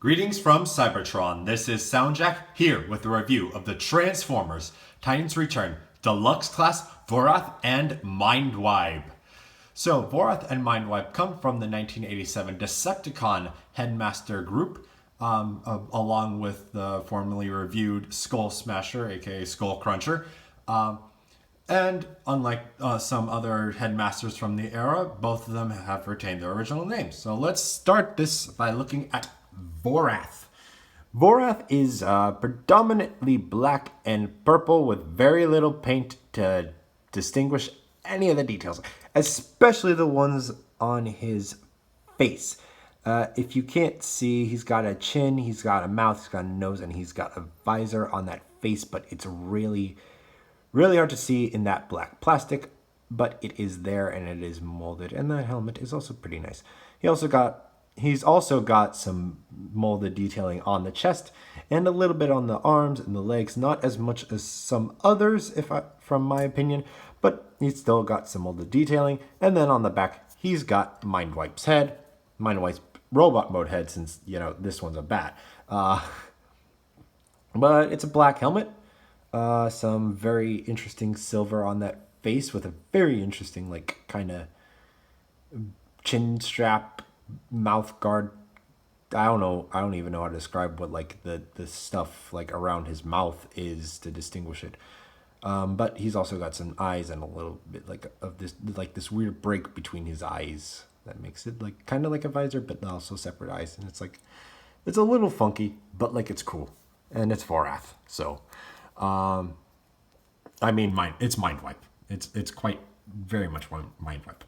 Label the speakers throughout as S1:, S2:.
S1: Greetings from Cybertron. This is SoundJack here with a review of the Transformers Titans Return Deluxe Class Vorath and Mindwipe. So, Vorath and Mindwipe come from the 1987 Decepticon Headmaster group, along with the formerly reviewed Skull Smasher, aka Skull Cruncher. And unlike some other headmasters from the era, both of them have retained their original names. So let's start this by looking at Vorath. Vorath is predominantly black and purple with very little paint to distinguish any of the details, especially the ones on his face. If you can't see, he's got a chin, he's got a mouth, he's got a nose, and he's got a visor on that face, but it's really hard to see in that black plastic, but it is there and it is molded, and that helmet is also pretty nice. He's also got some molded detailing on the chest and a little bit on the arms and the legs, not as much as some others from my opinion, but he's still got some molded detailing. And then on the back, he's got Mindwipe's head, Mindwipe's robot mode head, since, this one's a bat. But it's a black helmet. Some very interesting silver on that face with a very interesting, kind of chin strap, mouth guard. I don't even know how to describe what the stuff around his mouth is to distinguish it. But he's also got some eyes and a little bit of this weird break between his eyes that makes it kind of like a visor, but also separate eyes. And it's a little funky, but it's cool, and it's Vorath, so. It's Mindwipe. It's quite very much Mindwipe.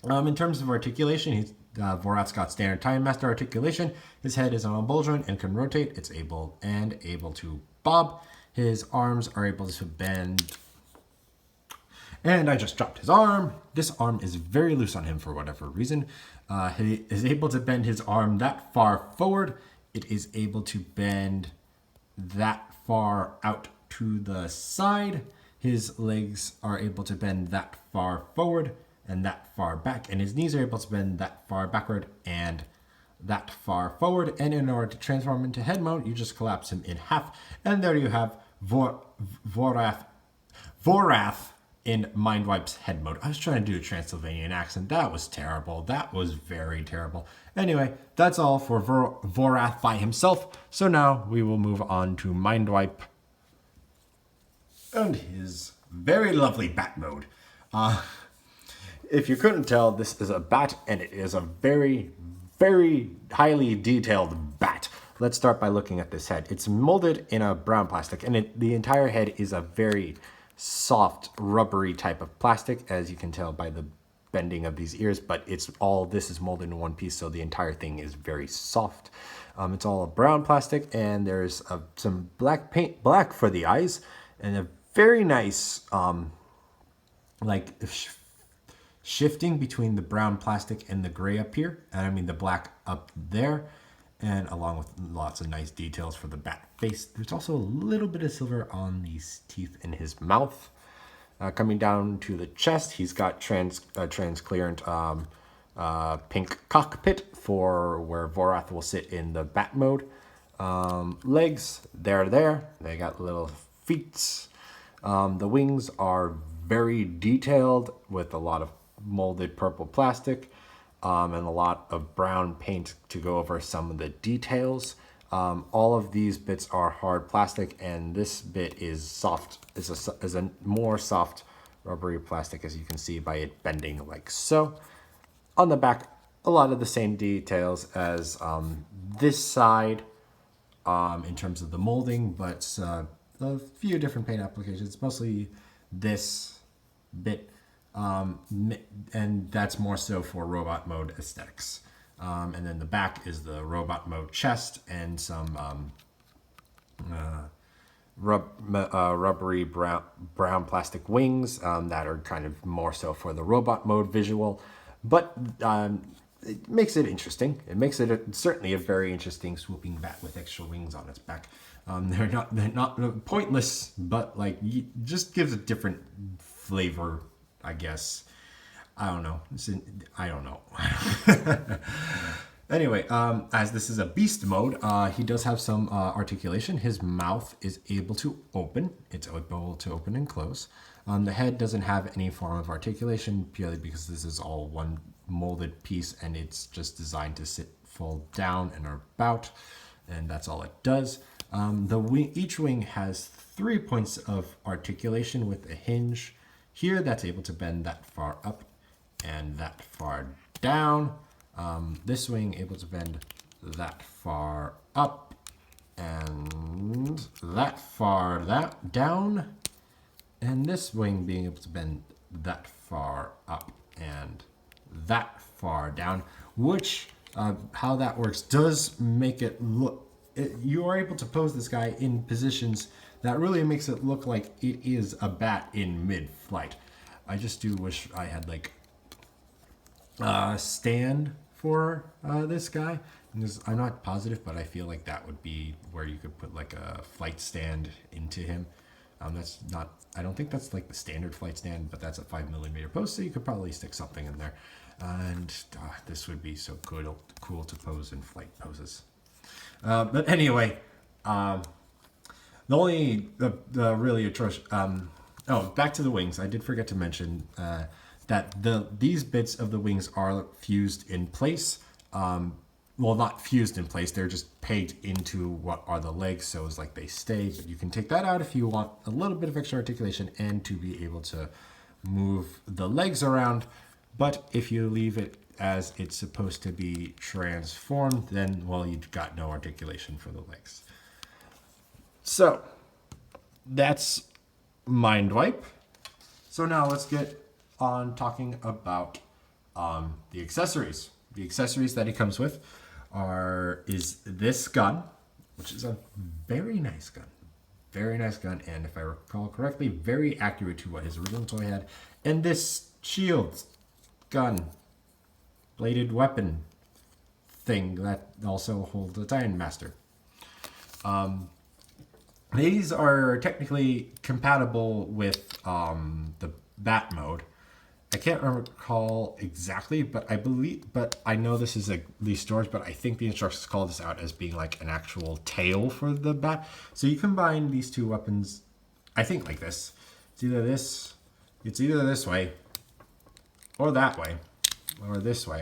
S1: In terms of articulation, Vorath's got standard Time Master articulation. His head is on a bulge and can rotate. It's able to bob. His arms are able to bend. And I just dropped his arm. This arm is very loose on him for whatever reason. He is able to bend his arm that far forward. It is able to bend that far out to the side. His legs are able to bend that far forward and that far back, and his knees are able to bend that far backward and that far forward. And in order to transform into head mode, you just collapse him in half, and there you have Vorath in Mindwipe's head mode. I was trying to do a Transylvanian accent. That was terrible. That was very terrible. Anyway, that's all for Vorath by himself. So now we will move on to Mindwipe and his very lovely bat mode. If you couldn't tell, this is a bat, and it is a very, very highly detailed bat. Let's start by looking at this head. It's molded in a brown plastic, and the entire head is a very soft, rubbery type of plastic, as you can tell by the bending of these ears, but this is molded in one piece, so the entire thing is very soft. It's all a brown plastic, and there's some black for the eyes, and a very nice shifting between the brown plastic and the gray up here, and I mean the black up there, and along with lots of nice details for the bat face. There's also a little bit of silver on these teeth in his mouth. Coming down to the chest, he's got transparent pink cockpit for where Vorath will sit in the bat mode. Legs, they're there. They got little feet. The wings are very detailed with a lot of molded purple plastic and a lot of brown paint to go over some of the details. All of these bits are hard plastic, and this bit is soft. Is a more soft rubbery plastic, as you can see by it bending like so. On the back, a lot of the same details as this side in terms of the molding, but a few different paint applications, mostly this bit, and that's more so for robot mode aesthetics. And then the back is the robot mode chest and some rubbery brown plastic wings that are kind of more so for the robot mode visual. But it makes it interesting. It makes it certainly a very interesting swooping bat with extra wings on its back. They're not pointless, but just gives a different flavor, I guess. I don't know. Anyway, as this is a beast mode, he does have some articulation. His mouth is able to open. It's able to open and close. The head doesn't have any form of articulation purely because this is all one molded piece and it's just designed to sit full down and about, and that's all it does. Each wing has 3 points of articulation with a hinge here that's able to bend that far up and that far down. This wing able to bend that far up and that far down, and this wing being able to bend that far up and that far down, which how that works does make it look, you are able to pose this guy in positions that really makes it look like it is a bat in mid-flight. I just do wish I had like stand for this guy. I'm not positive, but I feel like that would be where you could put like a flight stand into him. That's not, I don't think that's like the standard flight stand, but that's a 5mm post, so you could probably stick something in there. And this would be so cool to pose in flight poses. But anyway, the really atrocious, back to the wings. I did forget to mention that these bits of the wings are fused in place. Well, not fused in place, they're just pegged into what are the legs, so it's like they stay, but you can take that out if you want a little bit of extra articulation and to be able to move the legs around. But if you leave it as it's supposed to be transformed, then, well, you've got no articulation for the legs. So, that's Mindwipe. So now let's get on talking about the accessories. The accessories that he comes with is this gun, which is a very nice gun. Very nice gun, and if I recall correctly, very accurate to what his original toy had. And this shield gun, bladed weapon thing that also holds a Titan Master. These are technically compatible with the bat mode. I can't recall exactly, but I know this is a least storage, but I think the instructions call this out as being like an actual tail for the bat. So you combine these two weapons, I think like this. It's either this way, or that way, or this way.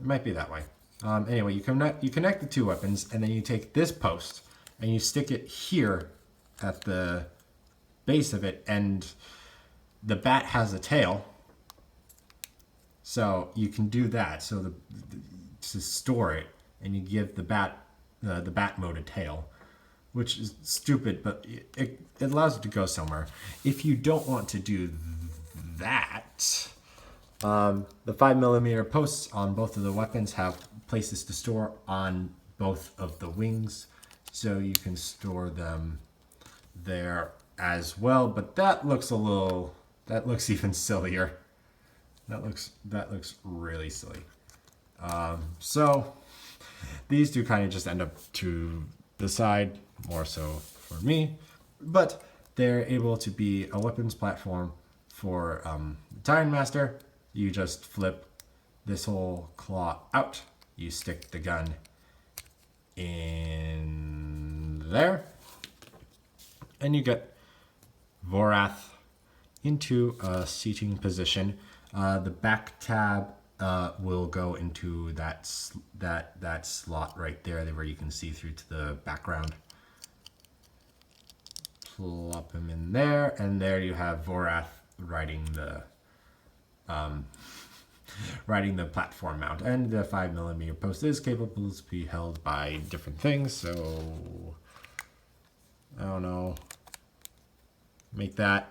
S1: It might be that way. Anyway, you connect the two weapons, and then you take this post, and you stick it here at the base of it, and the bat has a tail, so you can do that. So to store it, and you give the bat mode a tail, which is stupid, but it allows it to go somewhere. If you don't want to do that, the 5mm posts on both of the weapons have places to store on both of the wings, so you can store them there as well. But that looks even sillier. That looks really silly. So these two kind of just end up to the side, more so for me, but they're able to be a weapons platform for the Titan Master. You just flip this whole claw out, you stick the gun in there, and you get Vorath into a seating position. The back tab will go into that slot right there where you can see through to the background. Plop him in there, and there you have Vorath riding the platform mount. And the 5mm post is capable to be held by different things, so I don't know, make that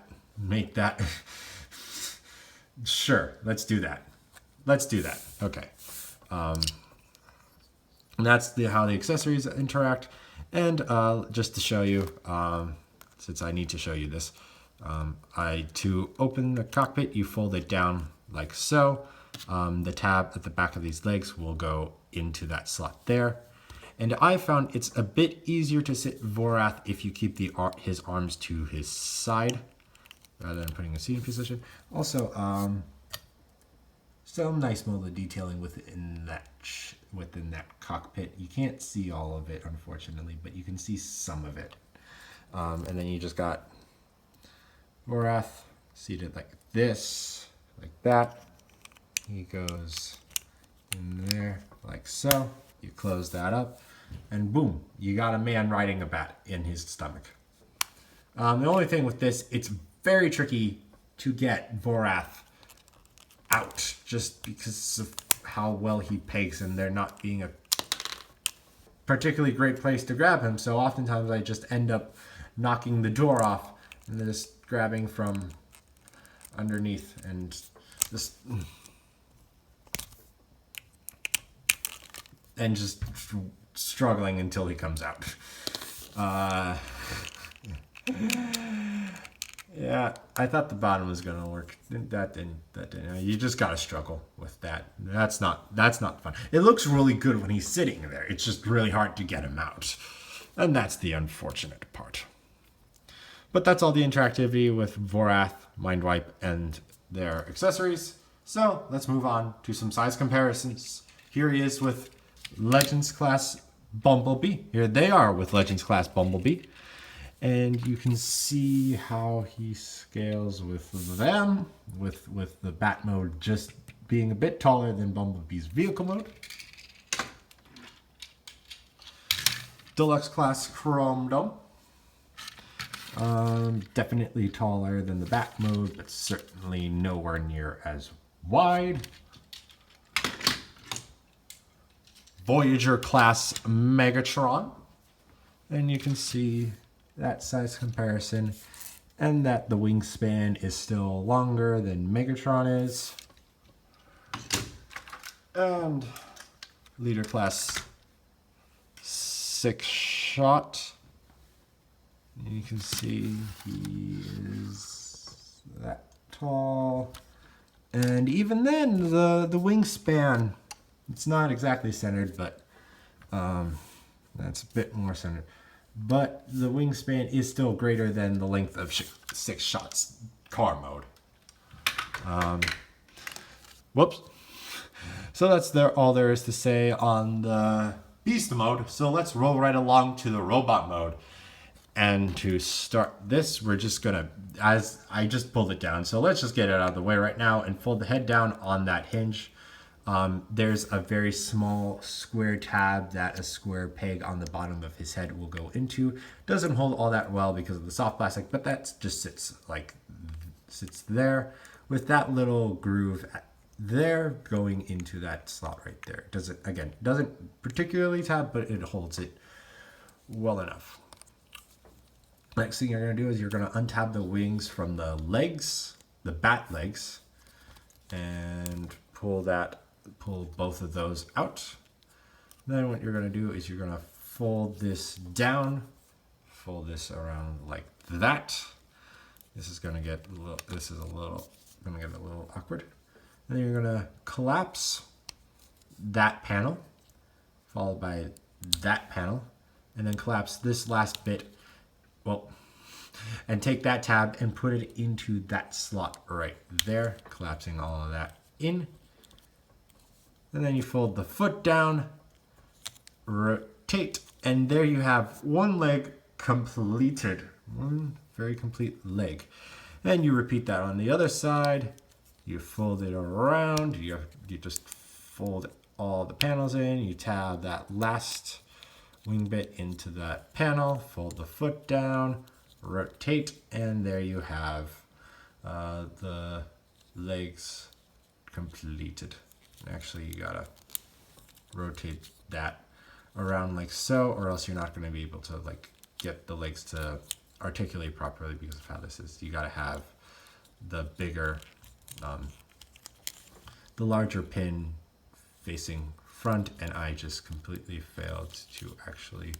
S1: sure, let's do that. Okay. And that's how the accessories interact. And just to show you, since I need to show you this, to open the cockpit, you fold it down like so. The tab at the back of these legs will go into that slot there. And I found it's a bit easier to sit Vorath if you keep his arms to his side, rather than putting a seating position. Also, some nice molded detailing within that cockpit. You can't see all of it, unfortunately, but you can see some of it. And then you just got Vorath seated like this, like that. He goes in there like so. You close that up, and boom, you got a man riding a bat in his stomach. The only thing with this, it's very tricky to get Vorath out just because of how well he pegs and there not being a particularly great place to grab him. So oftentimes I just end up knocking the door off and then just grabbing from underneath and just struggling until he comes out. Yeah, I thought the bottom was gonna work. That didn't. You just gotta struggle with that. That's not fun. It looks really good when he's sitting there. It's just really hard to get him out, and that's the unfortunate part. But that's all the interactivity with Vorath, Mindwipe, and their accessories. So let's move on to some size comparisons. Here he is with Legends Class Bumblebee. Here they are with Legends Class Bumblebee. And you can see how he scales with them, with the bat mode just being a bit taller than Bumblebee's vehicle mode. Deluxe Class Chrome Dome. Definitely taller than the bat mode, but certainly nowhere near as wide. Voyager Class Megatron. And you can see that size comparison, and that the wingspan is still longer than Megatron is. And Leader Class 6-shot. You can see he is that tall. And even then, the wingspan, it's not exactly centered, but that's a bit more centered. But the wingspan is still greater than the length of 6 shots car mode. Whoops. So that's all there is to say on the beast mode. So let's roll right along to the robot mode. And to start this, we're just gonna, as I just pulled it down, so let's just get it out of the way right now and fold the head down on that hinge. There's a very small square tab that a square peg on the bottom of his head will go into. Doesn't hold all that well because of the soft plastic, but that just sits there with that little groove there going into that slot right there. Doesn't particularly tab, but it holds it well enough. Next thing you're going to do is you're going to untab the wings from the legs, the bat legs, and pull both of those out. Then what you're going to do is you're going to fold this down, fold this around like that. This is going to get a little awkward. Then you're going to collapse that panel, followed by that panel, and then collapse this last bit. And take that tab and put it into that slot right there, collapsing all of that in. And then you fold the foot down, rotate, and there you have one leg completed. One very complete leg. And you repeat that on the other side. You fold it around. You just fold all the panels in. You tab that last wing bit into that panel, fold the foot down, rotate, and there you have the legs completed. Actually, you gotta rotate that around like so, or else you're not going to be able to get the legs to articulate properly because of how this is. You gotta have the bigger, the larger pin facing front, and I just completely failed to actually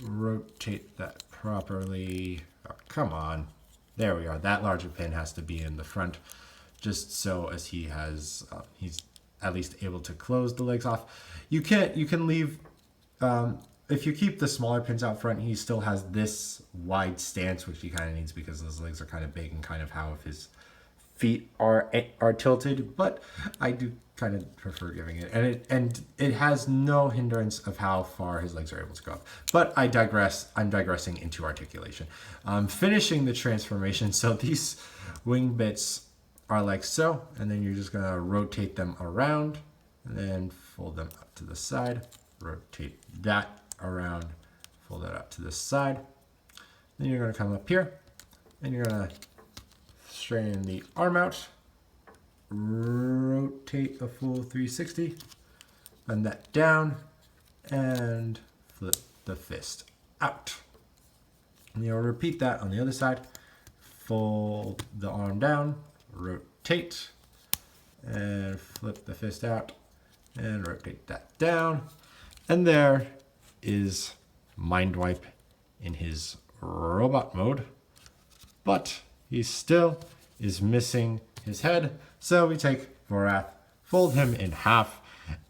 S1: rotate that properly. Oh, come on. There we are. That larger pin has to be in the front, just so as he has, he's at least able to close the legs off. You can leave, if you keep the smaller pins out front, he still has this wide stance, which he kind of needs because those legs are kind of big and kind of how of his feet are tilted, but I do kind of prefer giving it, and it has no hindrance of how far his legs are able to go up. But I digress. I'm digressing into articulation. Finishing the transformation. So these wing bits are like so, and then you're just gonna rotate them around, and then fold them up to the side. Rotate that around, fold that up to the side. Then you're gonna come up here, and you're gonna straighten the arm out. Rotate a full 360, bend that down, and flip the fist out. And you'll repeat that on the other side. Fold the arm down, rotate, and flip the fist out, and rotate that down. And there is Mindwipe in his robot mode, but he still is missing his head. So we take Vorath, fold him in half,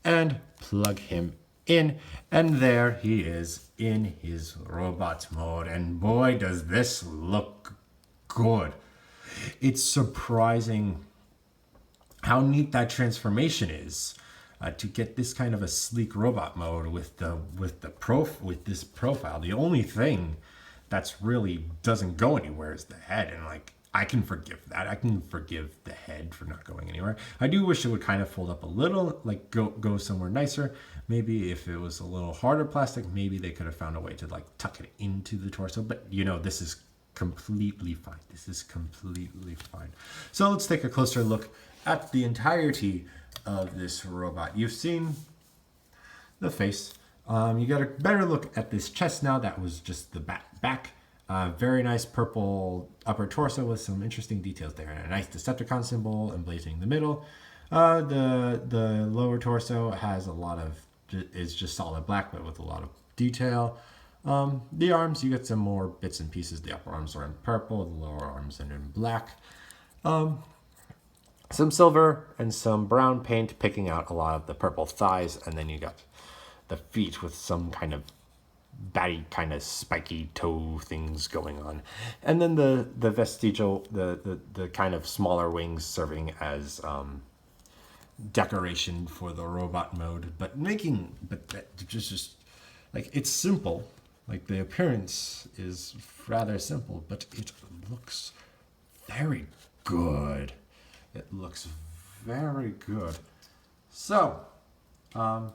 S1: and plug him in. And there he is in his robot mode. And boy, does this look good. It's surprising how neat that transformation is. To get this kind of a sleek robot mode with this profile. The only thing that's really doesn't go anywhere is the head, and like I can forgive that. I can forgive the head for not going anywhere. I do wish it would kind of fold up a little, like go somewhere nicer. Maybe if it was a little harder plastic, maybe they could have found a way to like tuck it into the torso. But you know, this is completely fine. This is completely fine. So let's take a closer look at the entirety of this robot. You've seen the face. You got a better look at this chest now. That was just the back. Very nice purple upper torso with some interesting details there, and a nice Decepticon symbol emblazoning the middle. The lower torso has a lot of is just solid black, but with a lot of detail. The arms, you get some more bits and pieces. The upper arms are in purple, the lower arms are in black. Some silver and some brown paint picking out a lot of the purple thighs, and then you got the feet with some kind of batty, kind of spiky toe things going on, and then the vestigial, the kind of smaller wings serving as decoration for the robot mode, but just like it's simple. Like the appearance is rather simple, but it looks very good. It looks very good. So, now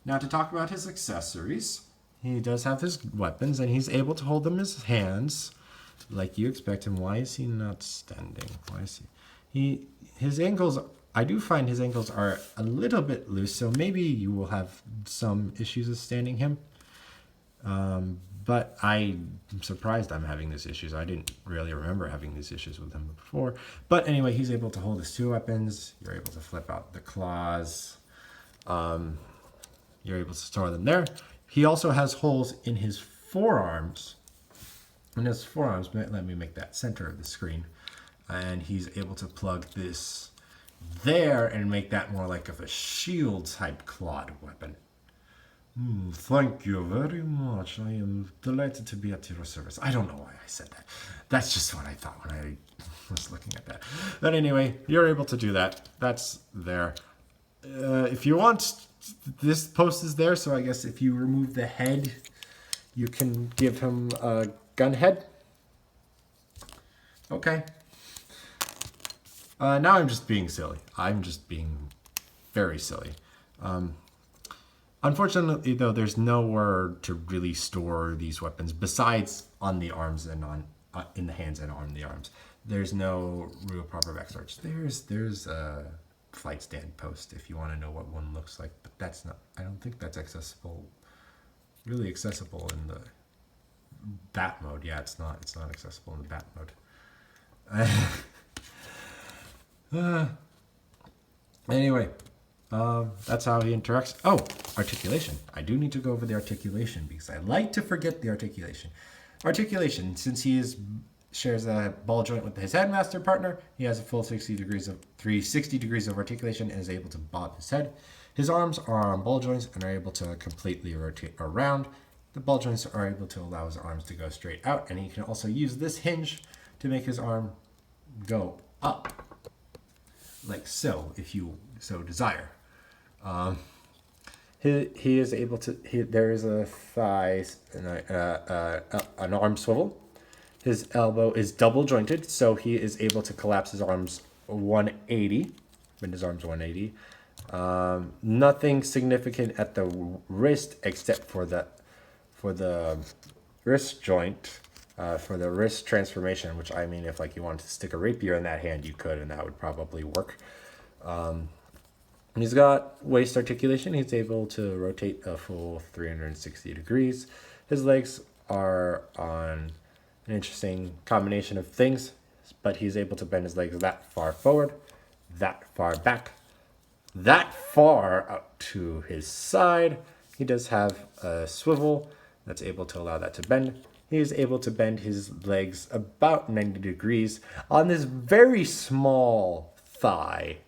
S1: to talk about his accessories. He does have his weapons, and he's able to hold them in his hands, like you expect him. Why is he not standing? Why is he? His ankles, I do find his ankles are a little bit loose, so maybe you will have some issues with standing him. But I'm surprised I'm having these issues. I didn't really remember having these issues with him before. But anyway, he's able to hold his two weapons. You're able to flip out the claws. You're able to store them there. He also has holes in his forearms. In his forearms, let me make that center of the screen. And he's able to plug this there and make that more like of a shield type clawed weapon. Thank you very much. I am delighted to be at your service. I don't know why I said that. That's just what I thought when I was looking at that. But anyway, you're able to do that. That's there. If you want, this post is there. So I guess if you remove the head, you can give him a gun head. Okay. Now I'm just being silly. I'm just being very silly. Unfortunately, though, there's nowhere to really store these weapons besides on the arms and on in the hands and on the arms. There's no real proper back storage. There's a flight stand post if you want to know what one looks like, but that's not. I don't think that's accessible. Really accessible in the bat mode. Yeah, it's not. It's not accessible in the bat mode. Anyway. That's how he interacts. Oh, articulation. I do need to go over the articulation because I like to forget the articulation. Articulation, since he shares a ball joint with his headmaster partner, he has a full 360 degrees of articulation and is able to bob his head. His arms are on ball joints and are able to completely rotate around. The ball joints are able to allow his arms to go straight out, and he can also use this hinge to make his arm go up. like so, if you so desire. He is able to. There is a thigh, an arm swivel. His elbow is double jointed, so he is able to collapse his arms 180. Bend his arms 180. Nothing significant at the wrist except for the wrist joint, for the wrist transformation. Which, I mean, if like you wanted to stick a rapier in that hand, you could, and that would probably work. He's got waist articulation. He's able to rotate a full 360 degrees. His legs are on an interesting combination of things, but he's able to bend his legs that far forward, that far back, that far out to his side. He does have a swivel that's able to allow that to bend. He is able to bend his legs about 90 degrees on this very small thigh.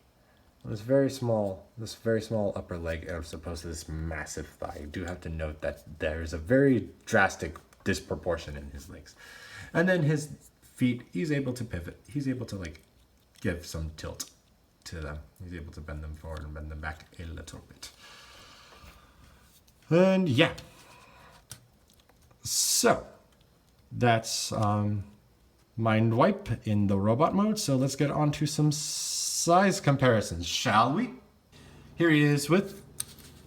S1: This very small upper leg as opposed to this massive thigh. You do have to note that there's a very drastic disproportion in his legs. And then his feet, he's able to pivot. He's able to like give some tilt to them. He's able to bend them forward and bend them back a little bit. And yeah. So that's Mindwipe in the robot mode. So let's get on to some size comparisons, shall we? Here he is with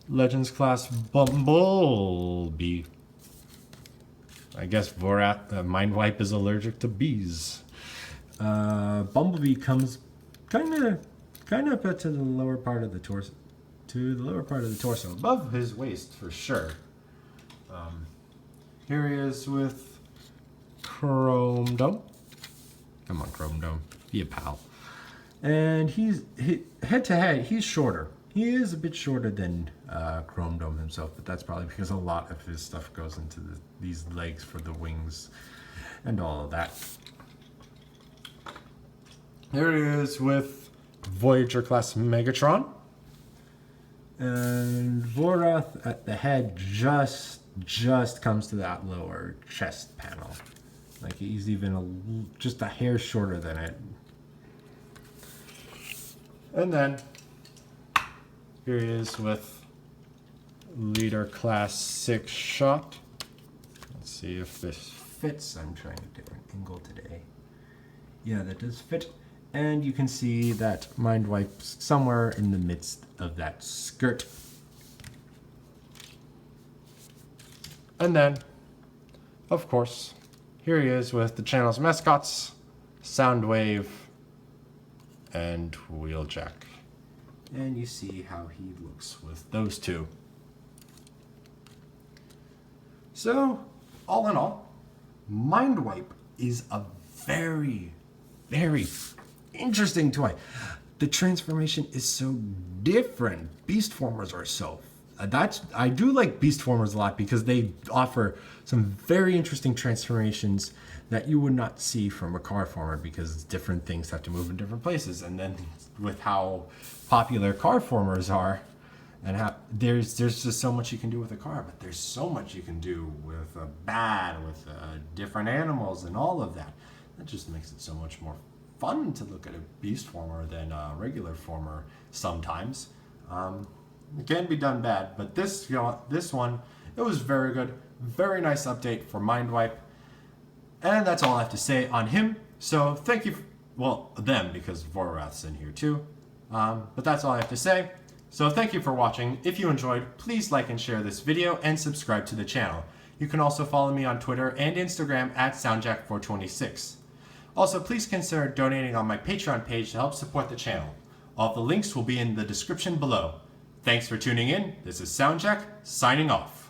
S1: Legends class Bumblebee. I guess Vorath Mindwipe is allergic to bees. Bumblebee comes kind of up to the lower part of the torso, above his waist for sure. Here he is with Chrome Dome. Come on, Chrome Dome, be a pal. And head to head, he's shorter. He is a bit shorter than Chrome Dome himself, but that's probably because a lot of his stuff goes into these legs for the wings and all of that. Here he is with Voyager class Megatron. And Vorath at the head just comes to that lower chest panel. Like he's even just a hair shorter than it. And then here he is with Leader Class 6 Shot. Let's see if this fits. I'm trying a different angle today. Yeah, that does fit. And you can see that Mindwipe's somewhere in the midst of that skirt. And then, of course, here he is with the channel's mascots, Soundwave and Wheeljack. And you see how he looks with those two. So, all in all, Mindwipe is a very, very interesting toy. The transformation is so different. Beastformers are so... I do like Beastformers a lot because they offer some very interesting transformations that you would not see from a Carformer because different things have to move in different places. And then with how popular Carformers are, and how there's just so much you can do with a car, but there's so much you can do with a bat, with different animals and all of that. That just makes it so much more fun to look at a Beastformer than a regular former sometimes. It can be done bad, but this one, it was very good. Very nice update for Mindwipe. And that's all I have to say on him. So thank you, them, because Vorath's in here too. But that's all I have to say. So thank you for watching. If you enjoyed, please like and share this video and subscribe to the channel. You can also follow me on Twitter and Instagram at SoundJack426. Also, please consider donating on my Patreon page to help support the channel. All the links will be in the description below. Thanks for tuning in. This is SoundJack, signing off.